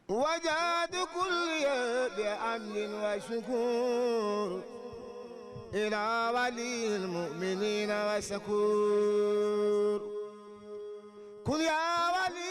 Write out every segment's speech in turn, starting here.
وجاد كل بأمن وشكور إلى ولي المؤمنين وسكور كن يا ولي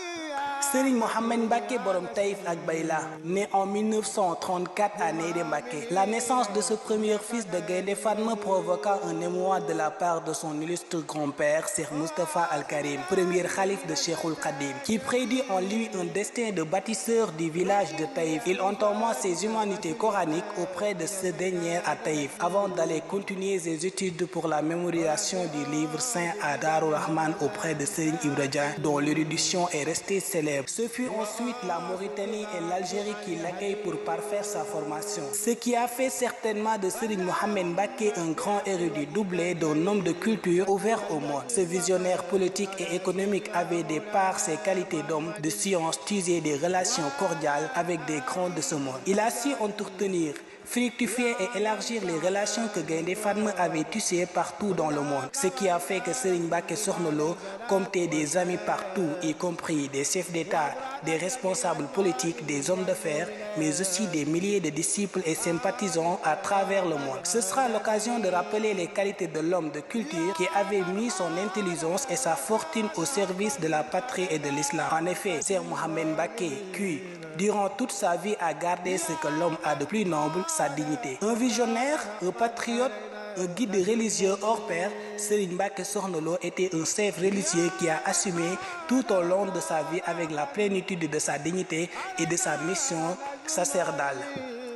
Serigne Mohamed Mbacké borom Taïf ak Bayla, né en 1934 à Nédé Mbacké. La naissance de ce premier fils de Gaïndé Fatma provoqua un émoi de la part de son illustre grand-père, Cheikh Moustapha Al Karim, premier khalife de Cheikhoul Khadim, qui prédit en lui un destin de bâtisseur du village de Taïf. Il entama ses humanités coraniques auprès de ce dernier à Taïf, avant d'aller continuer ses études pour la mémorisation du livre saint à Darou Rahman auprès de Serigne Ibra Dia, dont l'érudition est restée célèbre. Ce fut ensuite la Mauritanie et l'Algérie qui l'accueillent pour parfaire sa formation. Ce qui a fait certainement de Serigne Mohamed Mbacké un grand érudit doublé d'un homme de culture ouvert au monde. Ce visionnaire politique et économique avait de par ses qualités d'homme de science tisé des relations cordiales avec des grands de ce monde. Il a su entretenir, fructifier et élargir les relations que Gaïndé Fatma avait tissées partout dans le monde. Ce qui a fait que Serigne Mbacké Sokhna Lo comptait des amis partout, y compris des chefs d'État, des responsables politiques, des hommes d'affaires, mais aussi des milliers de disciples et sympathisants à travers le monde. Ce sera l'occasion de rappeler les qualités de l'homme de culture qui avait mis son intelligence et sa fortune au service de la patrie et de l'islam. En effet, Cheikh Mohamed Mbacké, qui, durant toute sa vie, a gardé ce que l'homme a de plus noble, sa dignité. Un visionnaire, un patriote, un guide religieux hors pair, Serigne Mbacké Sokhna Lo était un chef religieux qui a assumé tout au long de sa vie avec la plénitude de sa dignité et de sa mission sacerdale.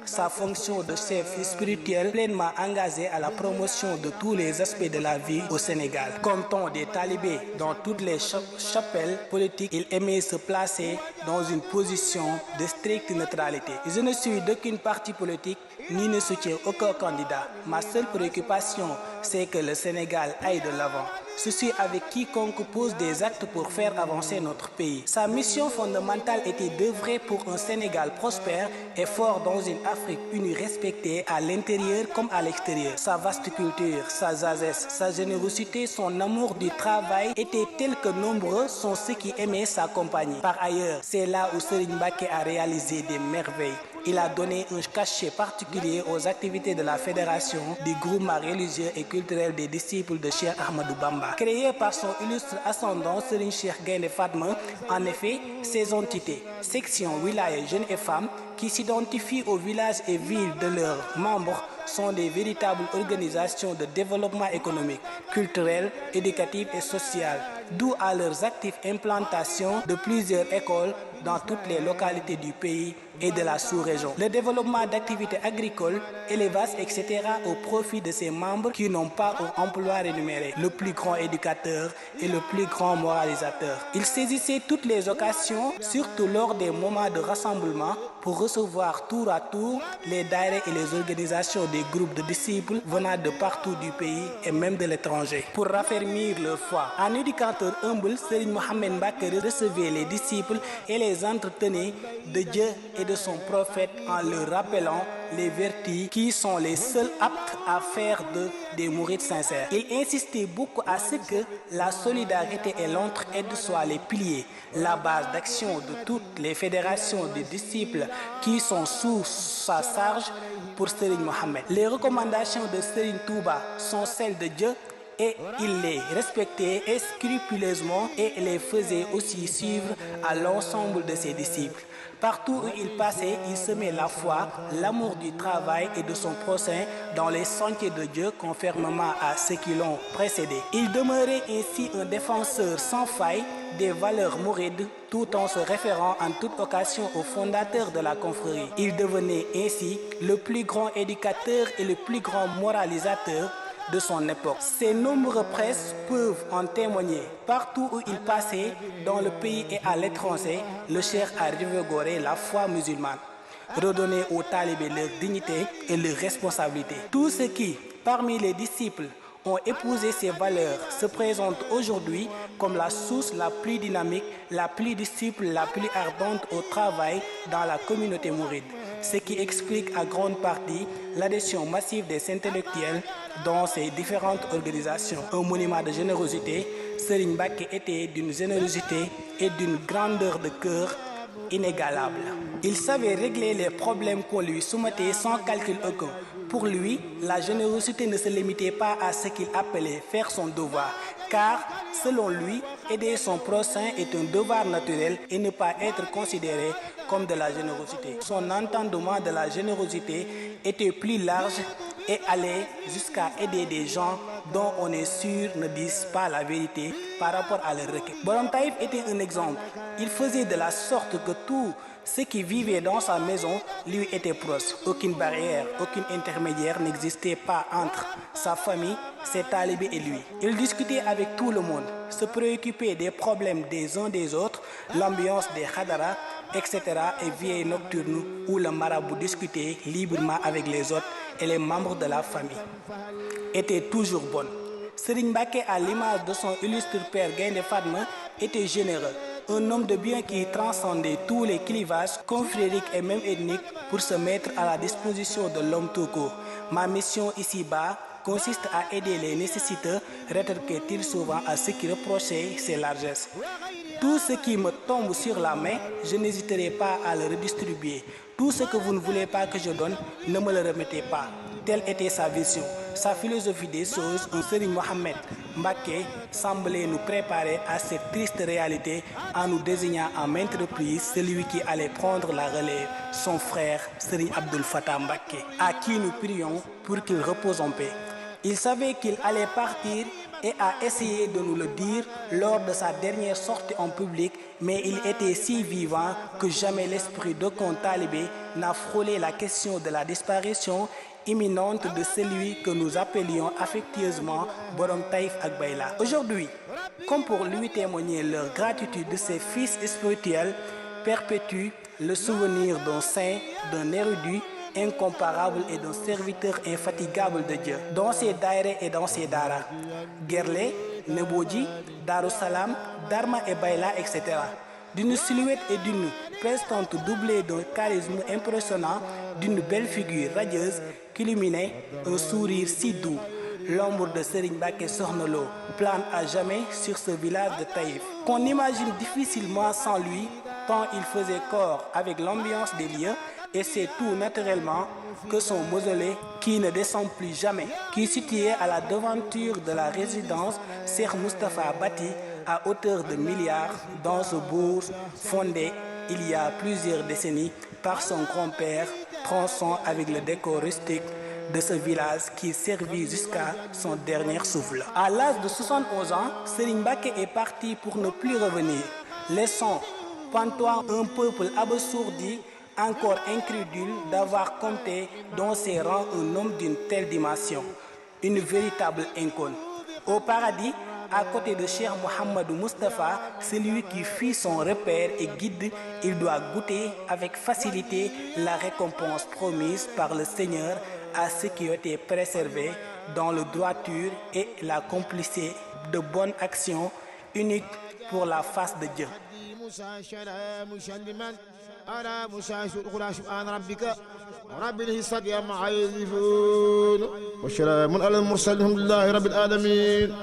Sa fonction de chef spirituel pleinement engagé à la promotion de tous les aspects de la vie au Sénégal. Comptant des talibés dans toutes les chapelles politiques, il aimait se placer dans une position de stricte neutralité. Je ne suis d'aucune parti politique ni ne soutiens aucun candidat. Ma seule préoccupation, c'est que le Sénégal aille de l'avant. Je suis avec quiconque pose des actes pour faire avancer notre pays. Sa mission fondamentale était d'œuvrer pour un Sénégal prospère et fort dans une Afrique unie respectée à l'intérieur comme à l'extérieur. Sa vaste culture, sa sagesse, sa générosité, son amour du travail étaient tels que nombreux sont ceux qui aimaient sa compagnie. Par ailleurs, c'est là où Serigne Mbacké a réalisé des merveilles. Il a donné un cachet particulier aux activités de la fédération du groupement religieux et culturel des disciples de Cheikh Ahmadou Bamba. Créé par son illustre ascendant Serigne Cheikh Gaïndé Fatma, en effet, ces entités, sections, wilayas, jeunes et femmes, qui s'identifient aux villages et villes de leurs membres, sont des véritables organisations de développement économique, culturel, éducatif et social, d'où à leurs actives implantations de plusieurs écoles dans toutes les localités du pays et de la sous-région. Le développement d'activités agricoles, élevage, etc. au profit de ses membres qui n'ont pas un emploi rémunéré, le plus grand éducateur et le plus grand moralisateur. Il saisissait toutes les occasions, surtout lors des moments de rassemblement, pour recevoir tour à tour les daïras et les organisations des groupes de disciples venant de partout du pays et même de l'étranger, pour raffermir leur foi. En éducateur humble, Serigne Mohamed Mbacké recevait les disciples et les entretenait de Dieu et de son prophète en leur rappelant les vertus qui sont les seuls aptes à faire des mourides sincères. Il insistait beaucoup à ce que la solidarité et l'entraide soient les piliers, la base d'action de toutes les fédérations de disciples qui sont sous sa charge pour Serigne Mohamed. Les recommandations de Serigne Touba sont celles de Dieu et il les respectait scrupuleusement et les faisait aussi suivre à l'ensemble de ses disciples. Partout où il passait, il semait la foi, l'amour du travail et de son prochain dans les sentiers de Dieu, conformément à ceux qui l'ont précédé. Il demeurait ainsi un défenseur sans faille des valeurs mourides, tout en se référant en toute occasion au fondateur de la confrérie. Il devenait ainsi le plus grand éducateur et le plus grand moralisateur de son époque. Ses nombreux presses peuvent en témoigner. Partout où il passait, dans le pays et à l'étranger, le cheikh a revigoré la foi musulmane, redonné aux talibés leur dignité et leur responsabilité. Tous ceux qui, parmi les disciples, ont épousé ces valeurs se présentent aujourd'hui comme la source la plus dynamique, la plus disciple, la plus ardente au travail dans la communauté mouride. Ce qui explique à grande partie l'adhésion massive des intellectuels dans ces différentes organisations. Un monument de générosité, Serigne Mbacké était d'une générosité et d'une grandeur de cœur inégalable. Il savait régler les problèmes qu'on lui soumettait sans calcul aucun. Pour lui, la générosité ne se limitait pas à ce qu'il appelait faire son devoir, car, selon lui, aider son prochain est un devoir naturel et ne pas être considéré comme de la générosité. Son entendement de la générosité était plus large et allait jusqu'à aider des gens dont on est sûr ne disent pas la vérité par rapport à leur requête. Borom Taïf était un exemple. Il faisait de la sorte que tout ce qui vivait dans sa maison lui était proche. Aucune barrière, aucun intermédiaire n'existait pas entre sa famille, ses talibés et lui. Il discutait avec tout le monde, se préoccupait des problèmes des uns des autres, l'ambiance des khadara, etc. et vieilles nocturnes où le marabout discutait librement avec les autres et les membres de la famille était toujours bonne. Serigne Mbacké, à l'image de son illustre père Gaïndé Fatma, était généreux. Un homme de bien qui transcendait tous les clivages confrériques et même ethniques pour se mettre à la disposition de l'homme tout court. Ma mission ici-bas consiste à aider les nécessiteux, rétorquait-il souvent à ceux qui reprochaient ses largesses. Tout ce qui me tombe sur la main, je n'hésiterai pas à le redistribuer. Tout ce que vous ne voulez pas que je donne, ne me le remettez pas. Telle était sa vision, sa philosophie des choses. Un Serigne Mohamed Mbacké semblait nous préparer à cette triste réalité en nous désignant en maintes reprises celui qui allait prendre la relève, son frère Serigne Abdoul Fattah Mbacké, à qui nous prions pour qu'il repose en paix. Il savait qu'il allait partir et a essayé de nous le dire lors de sa dernière sortie en public, mais il était si vivant que jamais l'esprit d'aucun talibé n'a frôlé la question de la disparition imminente de celui que nous appelions affectueusement Borom Taïf ak Bayla. Aujourd'hui, comme pour lui témoigner leur gratitude, de ses fils spirituels perpétue le souvenir d'un saint, d'un érudit incomparable et d'un serviteur infatigable de Dieu, dans ses daïras et dans ses daras, Gerlé, Nebodji, Darussalam, Darma et Bayla, etc. D'une silhouette et d'une prestance doublée d'un charisme impressionnant, d'une belle figure radieuse qui illuminait un sourire si doux. L'ombre de Serigne Mbacké Sokhna Lo plane à jamais sur ce village de Taïf, qu'on imagine difficilement sans lui, tant il faisait corps avec l'ambiance des lieux, et c'est tout naturellement que son mausolée, qui ne descend plus jamais, qui est situé à la devanture de la résidence Cheikh Moustapha bâti à hauteur de milliards dans ce bourg fondé il y a plusieurs décennies par son grand-père, tronçon avec le décor rustique de ce village qui servit jusqu'à son dernier souffle. À l'âge de 71 ans, Serigne Mbacké est parti pour ne plus revenir, laissant pantois un peuple abasourdi, encore incrédule d'avoir compté dans ses rangs un homme d'une telle dimension, une véritable icône. Au paradis, à côté de Cheikh Mouhamadou Moustapha, celui qui fit son repère et guide, il doit goûter avec facilité la récompense promise par le Seigneur à ceux qui ont été préservés dans le droiture et la complicité de bonnes actions uniques pour la face de Dieu. على مشاهد الأخرى سبحان ربك رب العزة عما يصفون وسلام على المرسلين الحمد لله رب العالمين.